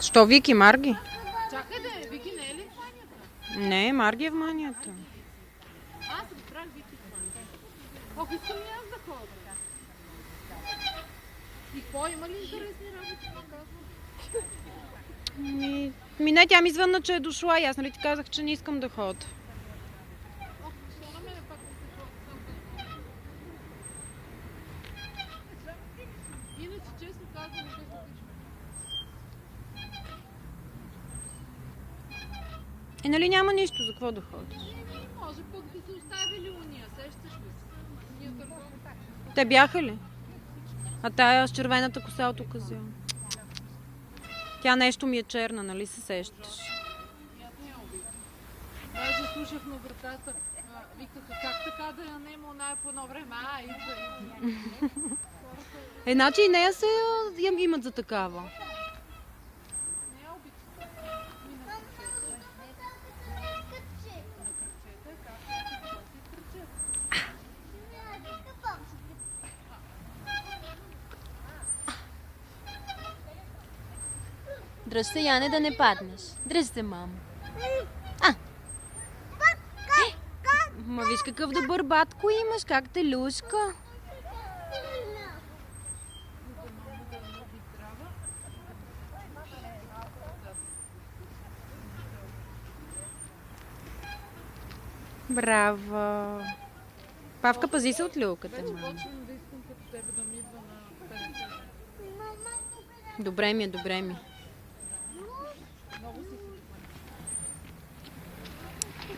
Що Вики, Марги? Чакай да е, Вики не е ли в банята? Не, Марги е в манията. Аз разбрах Вики в банята. Ох, искам и аз да ходя. И какво, има ли интересни работи, казвам? Не, тя ми извънна, че е дошла и аз нали ти казах, че не искам да ходя. Ох, защо на мен пак не се ходя? Иначе, честно казвам, не се случва. Нали няма нищо, за какво да ходиш? Може пък да се оставили уния, сещаш ли се? Уния търгови. Те бяха ли? А тая с червената коса от оказия. Тя нещо ми е черна, нали се сещаш? Даже слушах на вратата, викаха, как така да я нема оная по едно време? Идва. Значи и нея се я имат за такава. Не е обича. На кръцете, както си кръче. Дръж се, Яне, да не паднеш. Дръж се, мамо. Ма виж какъв добър батко имаш, как те люшка. Браво! Павка, пази се от люлката, Вече мама. почвам да искам като тебе да ми идва на 50. Добре ми е, добре ми.